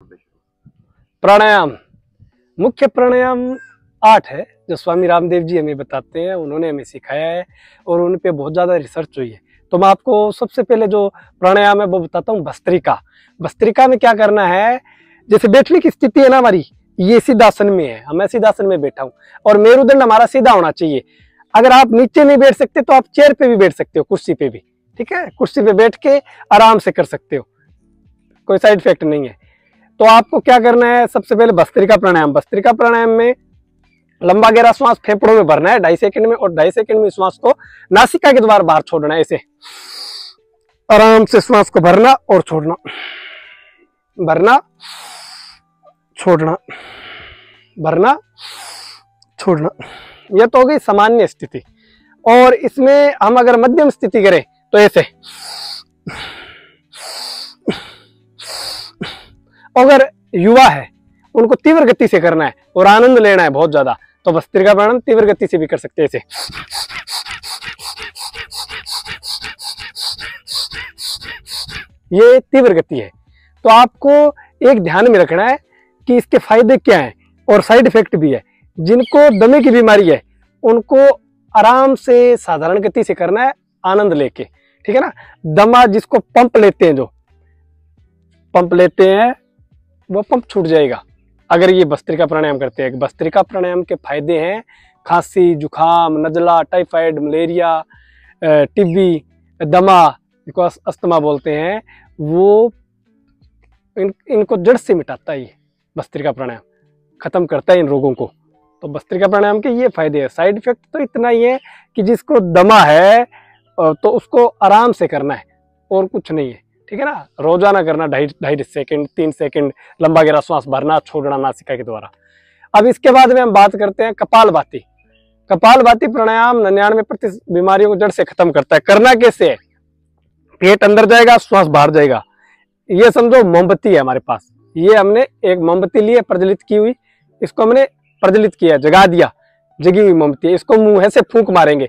प्राणायाम, मुख्य प्राणायाम 8 है जो स्वामी रामदेव जी हमें बताते हैं, उन्होंने हमें सिखाया है और उन पे बहुत ज़्यादा रिसर्च हुई है। तो मैं आपको सबसे पहले जो प्राणायाम है वो बताता हूँ भस्त्रिका। भस्त्रिका में क्या करना है, जैसे बैठने की स्थिति है ना हमारी, ये सिद्धासन में है, मैं सिद्धासन में बैठा हूँ और मेरुदंड हमारा सीधा होना चाहिए। अगर आप नीचे नहीं बैठ सकते तो आप चेयर पे भी बैठ सकते हो, कुर्सी पे भी, ठीक है। कुर्सी पे बैठ के आराम से कर सकते हो, कोई साइड इफेक्ट नहीं है। तो आपको क्या करना है, सबसे पहले भस्त्रिका प्राणायाम। भस्त्रिका प्राणायाम में लंबा गहरा श्वास फेफड़ों में भरना है 2.5 सेकंड में, और 2.5 सेकंड में श्वास को नासिका के द्वारा बाहर छोड़ना है। ऐसे आराम से श्वास को भरना और छोड़ना, भरना छोड़ना, भरना छोड़ना। यह तो हो गई सामान्य स्थिति। और इसमें हम अगर मध्यम स्थिति करें तो ऐसे, अगर युवा है उनको तीव्र गति से करना है और आनंद लेना है बहुत ज्यादा, तो भस्त्रिका प्राणायाम तीव्र गति से भी कर सकते हैं। ऐसे ये तीव्र गति है। तो आपको एक ध्यान में रखना है कि इसके फायदे क्या हैं और साइड इफेक्ट भी है। जिनको दमे की बीमारी है उनको आराम से साधारण गति से करना है, आनंद लेके, ठीक है ना। दमा जिसको पंप लेते हैं, जो पंप लेते हैं वो पंप छूट जाएगा अगर ये भस्त्रिका प्राणायाम करते हैं। भस्त्रिका प्राणायाम के फायदे हैं खांसी, जुखाम, नजला, टाइफाइड, मलेरिया, टीबी, दमा, जिसको अस्थमा बोलते हैं, वो इनको जड़ से मिटाता है। ये भस्त्रिका प्राणायाम खत्म करता है इन रोगों को। तो भस्त्रिका प्राणायाम के ये फायदे हैं। साइड इफेक्ट तो इतना ही है कि जिसको दमा है तो उसको आराम से करना है और कुछ नहीं है, ठीक है ना। रोजाना करना 2.5 सेकंड 3 सेकंड लंबा गहरा श्वास भरना छोड़ना नासिका के द्वारा। अब इसके बाद में हम बात करते हैं कपालभाति। कपालभाति प्राणायाम 99% बीमारियों को जड़ से खत्म करता है। करना कैसे है, पेट अंदर जाएगा, श्वास बाहर जाएगा। ये समझो मोमबत्ती है हमारे पास, ये हमने एक मोमबत्ती ली है प्रज्वलित की हुई, इसको हमने प्रज्वलित किया, जगा दिया, जगी हुई मोमबत्ती। इसको मुंह से फूंक मारेंगे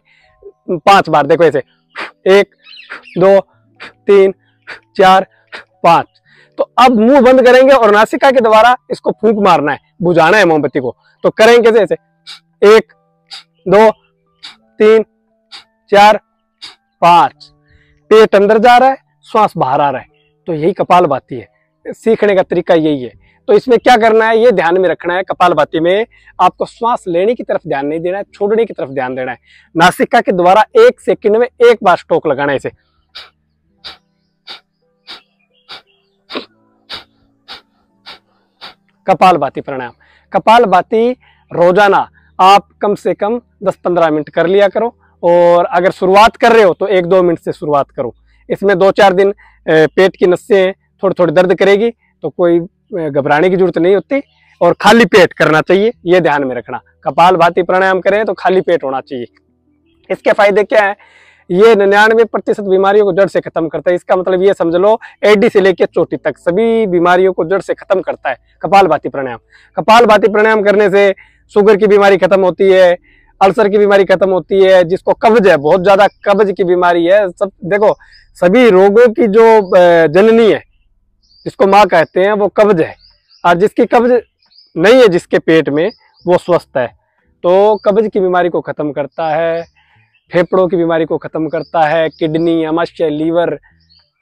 5 बार, देखो ऐसे 1 2 3 4 5। तो अब मुंह बंद करेंगे और नासिका के द्वारा इसको फूंक मारना है, बुझाना है मोमबत्ती को। तो करेंगे कैसे, 1 2 3 4 5। पेट अंदर जा रहा है, श्वास बाहर आ रहा है। तो यही कपालभाति है, सीखने का तरीका यही है। तो इसमें क्या करना है, ये ध्यान में रखना है। कपालभाति में आपको श्वास लेने की तरफ ध्यान नहीं देना है, छोड़ने की तरफ ध्यान देना है। नासिका के द्वारा 1 सेकंड में 1 बार स्ट्रोक लगाना है इसे। कपालभाति प्राणायाम, कपालभाति रोजाना आप कम से कम 10-15 मिनट कर लिया करो। और अगर शुरुआत कर रहे हो तो 1-2 मिनट से शुरुआत करो। इसमें 2-4 दिन पेट की नसें थोड़ी थोड़ी दर्द करेगी, तो कोई घबराने की जरूरत नहीं होती और खाली पेट करना चाहिए, ये ध्यान में रखना। कपालभाति प्राणायाम करें तो खाली पेट होना चाहिए। इसके फायदे क्या है, ये 99% बीमारियों को जड़ से खत्म करता है। इसका मतलब ये समझ लो एडी से लेकर चोटी तक सभी बीमारियों को जड़ से खत्म करता है कपालभाति प्राणायाम। कपालभाति प्राणायाम करने से शुगर की बीमारी खत्म होती है, अल्सर की बीमारी खत्म होती है, जिसको कब्ज है, बहुत ज्यादा कब्ज की बीमारी है। सब देखो, सभी रोगों की जो जननी है, जिसको माँ कहते हैं, वो कब्ज है। और जिसकी कब्ज नहीं है जिसके पेट में, वो स्वस्थ है। तो कब्ज की बीमारी को खत्म करता है, फेफड़ों की बीमारी को खत्म करता है, किडनी, आमाशय, लीवर,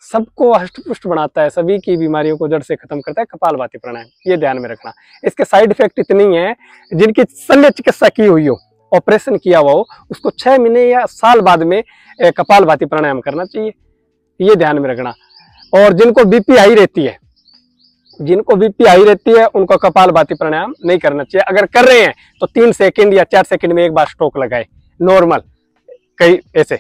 सबको हष्ट-पुष्ट बनाता है, सभी की बीमारियों को जड़ से खत्म करता है कपालभाति प्राणायाम। ये ध्यान में रखना। इसके साइड इफेक्ट इतनी है, जिनकी शल्य चिकित्सा की हुई हो, ऑपरेशन किया हुआ हो, उसको 6 महीने या साल बाद में कपालभाति प्राणायाम करना चाहिए, ये ध्यान में रखना। और जिनको बीपी हाई रहती है, जिनको बीपी हाई रहती है उनको कपालभाति प्राणायाम नहीं करना चाहिए। अगर कर रहे हैं तो 3 सेकंड या 4 सेकंड में 1 बार स्ट्रोक लगाए, नॉर्मल कहीं ऐसे,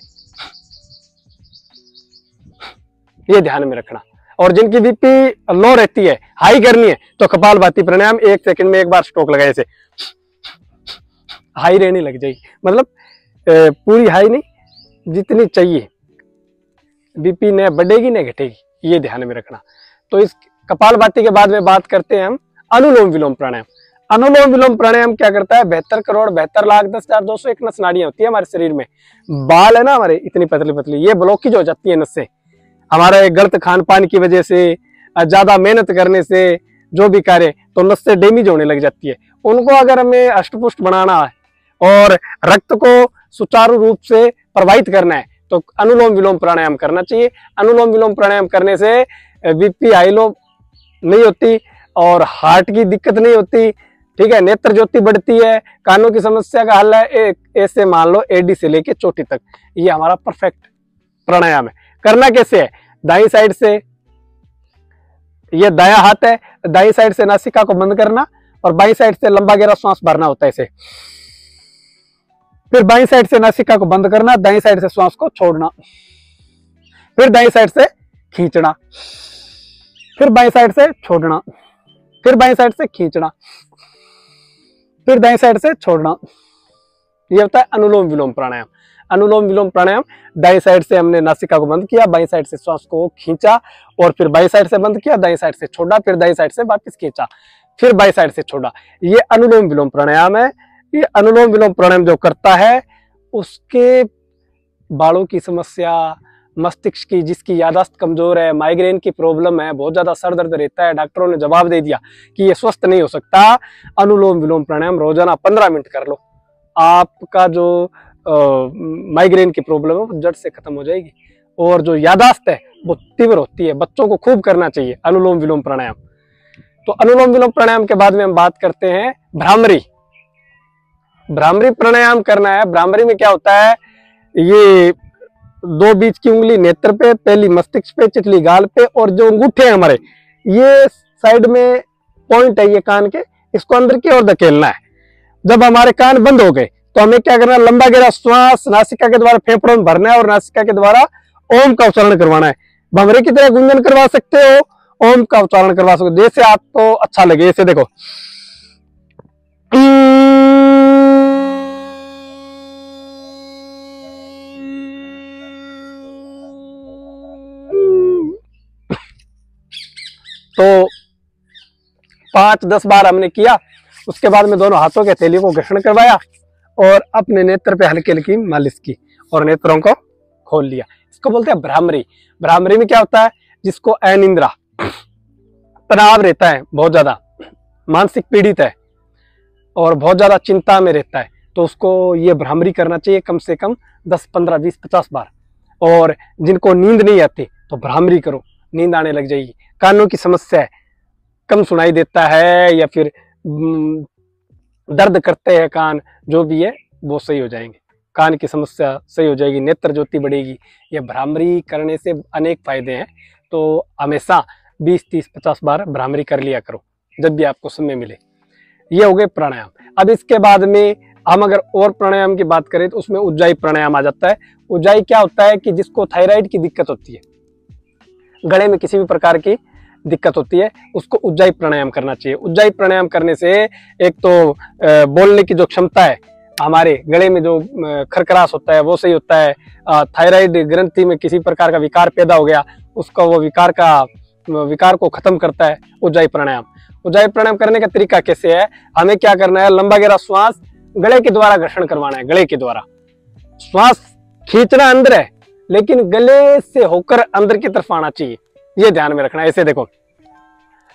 ये ध्यान में रखना। और जिनकी बीपी लो रहती है, हाई करनी है, तो कपालभाति प्राणायाम 1 सेकंड में 1 बार स्ट्रोक लगाए, ऐसे हाई रहने लग जाएगी। मतलब पूरी हाई नहीं, जितनी चाहिए, बीपी न बढ़ेगी न घटेगी, ये ध्यान में रखना। तो इस कपालभाति के बाद में बात करते हैं हम अनुलोम विलोम प्राणायाम। अनुलोम विलोम प्राणायाम क्या करता है, 72 करोड़ 72 लाख 10,201 नस नाड़ियां होती है हमारे शरीर में। बाल है ना हमारे इतनी पतली पतली, ये ब्लॉकेज हो जाती है नसें हमारे गलत खान पान की वजह से, ज्यादा मेहनत करने से, जो भी कार्य, तो नसें डैमेज होने लग जाती है। उनको अगर हमें अष्टपुष्ट बनाना है और रक्त को सुचारू रूप से प्रवाहित करना है तो अनुलोम विलोम प्राणायाम करना चाहिए। अनुलोम विलोम प्राणायाम करने से बीपी हाई लो नहीं होती और हार्ट की दिक्कत नहीं होती, ठीक है। नेत्र ज्योति बढ़ती है, कानों की समस्या का हल है। ऐसे मान लो एडी से लेके चोटी तक ये हमारा परफेक्ट प्राणायाम है। करना कैसे है? दाई साइड से, ये दायां हाथ है, दाई साइड से नासिका को बंद करना और बाई साइड से लंबा गहरा श्वास भरना होता है ऐसे। फिर बाई साइड से नासिका को बंद करना, दाई साइड से श्वास को छोड़ना, फिर दाई साइड से खींचना, फिर बाई साइड से छोड़ना, फिर बाई साइड से खींचना, फिर दाई साइड से छोड़ना। ये होता है अनुलोम विलोम प्राणायाम। अनुलोम विलोम प्राणायाम, दाई साइड से हमने नासिका को बंद किया, बाई साइड से श्वास को खींचा और फिर बाई साइड से बंद किया, दाई साइड से छोड़ा, फिर दाई साइड से वापस खींचा, फिर बाई साइड से छोड़ा। ये अनुलोम विलोम प्राणायाम है। ये अनुलोम विलोम प्राणायाम जो करता है उसके बालों की समस्या, मस्तिष्क की, जिसकी याददाश्त कमजोर है, माइग्रेन की प्रॉब्लम है, बहुत ज्यादा सर दर्द रहता है, डॉक्टरों ने जवाब दे दिया कि ये स्वस्थ नहीं हो सकता, अनुलोम विलोम प्राणायाम रोजाना 15 मिनट कर लो, आपका जो माइग्रेन की प्रॉब्लम है वो जड़ से खत्म हो जाएगी। और जो याददाश्त है वो तीव्र होती है। बच्चों को खूब करना चाहिए अनुलोम विलोम प्राणायाम। तो अनुलोम विलोम प्राणायाम के बाद में हम बात करते हैं भ्रामरी। भ्रामरी प्राणायाम करना है। भ्रामरी में क्या होता है, ये दो बीच की उंगली नेत्र पे, पहली मस्तिष्क पे, चिटली गाल पे, और जो अंगूठे हैं हमारे ये साइड में पॉइंट है ये कान के, इसको अंदर की ओर धकेलना है। जब हमारे कान बंद हो गए तो हमें क्या करना है, लंबा गहरा श्वास नासिका के द्वारा फेफड़ों में भरना है और नासिका के द्वारा ओम का उच्चारण करवाना है। भंवरे की तरह गुंजन करवा सकते हो, ओम का उच्चारण करवा सकते हो, जैसे आपको अच्छा लगे। ऐसे देखो, तो 5-10 बार हमने किया। उसके बाद में दोनों हाथों के हथेलियों को घर्षण करवाया और अपने नेत्र पे हल्की हल्की मालिश की और नेत्रों को खोल लिया। इसको बोलते हैं भ्रामरी। भ्रामरी में क्या होता है, जिसको अनिद्रा, तनाव रहता है, बहुत ज्यादा मानसिक पीड़ित है और बहुत ज्यादा चिंता में रहता है, तो उसको ये भ्रामरी करना चाहिए कम से कम 10, 15, 20, 50 बार। और जिनको नींद नहीं आती तो भ्रामरी करो, नींद आने लग जाएगी। कानों की समस्या है, कम सुनाई देता है या फिर दर्द करते हैं कान, जो भी है वो सही हो जाएंगे, कान की समस्या सही हो जाएगी, नेत्र ज्योति बढ़ेगी। ये भ्रामरी करने से अनेक फायदे हैं, तो हमेशा 20, 30, 50 बार भ्रामरी कर लिया करो जब भी आपको समय मिले। ये हो गए प्राणायाम। अब इसके बाद में हम अगर और प्राणायाम की बात करें तो उसमें उज्जाई प्राणायाम आ जाता है। उज्जाई क्या होता है कि जिसको थायराइड की दिक्कत होती है, गले में किसी भी प्रकार की दिक्कत होती है, उसको उज्जाई प्राणायाम करना चाहिए। उज्जाई प्राणायाम करने से एक तो बोलने की जो क्षमता है, हमारे गले में जो खरखराश होता है वो सही होता है। थायराइड ग्रंथि में किसी प्रकार का विकार पैदा हो गया, उसका वो विकार को खत्म करता है उज्जाई प्राणायाम। उज्जाई प्राणायाम करने का तरीका कैसे है, हमें क्या करना है, लंबा गहरा श्वास गले के द्वारा घर्षण करवाना है। गले के द्वारा श्वास खींचना अंदर है, लेकिन गले से होकर अंदर की तरफ आना चाहिए, ये ध्यान में रखना है। ऐसे देखो,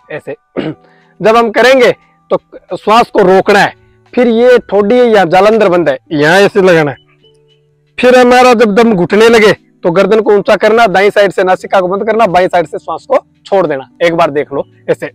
ऐसे जब हम करेंगे तो श्वास को रोकना है, फिर ये ठोडी या जालंधर बंद है, यहाँ ऐसे लगाना है। फिर हमारा जब दम घुटने लगे तो गर्दन को ऊंचा करना, दाईं साइड से नासिका को बंद करना, बाईं साइड से श्वास को छोड़ देना। एक बार देख लो ऐसे।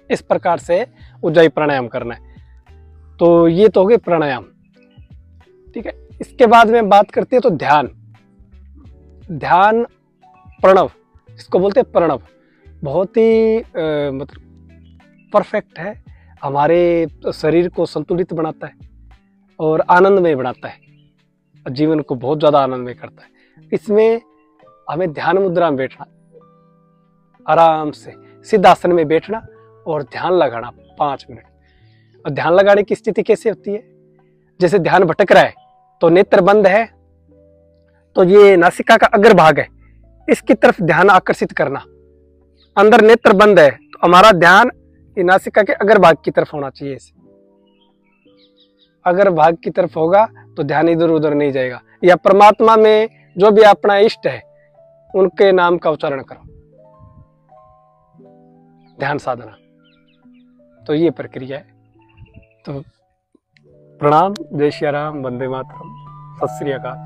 इस प्रकार से उज्जाई प्राणायाम करना है। तो ये तो हो गए प्राणायाम, ठीक है। इसके बाद में बात करते हैं तो ध्यान। ध्यान प्रणव, इसको बोलते हैं प्रणव, बहुत ही मतलब परफेक्ट है, हमारे शरीर को संतुलित बनाता है और आनंदमय बनाता है, जीवन को बहुत ज्यादा आनंदमय करता है। इसमें हमें ध्यान मुद्रा में बैठना, आराम से सिद्धासन में बैठना और ध्यान लगाना 5 मिनट। और ध्यान लगाने की स्थिति कैसे होती है, जैसे ध्यान भटक रहा है तो नेत्र बंद है, तो ये नासिका का अग्र भाग है, इसकी तरफ ध्यान आकर्षित करना। अंदर नेत्र बंद है तो हमारा ध्यान नासिका के अग्र भाग की तरफ होना चाहिए। इसे अग्र भाग की तरफ होगा तो ध्यान इधर उधर नहीं जाएगा। या परमात्मा में जो भी अपना इष्ट है उनके नाम का उच्चारण करो, ध्यान साधना। तो ये प्रक्रिया है। तो प्रणाम, जय श्री राम, वंदे मातरम, सत श्री अकाल।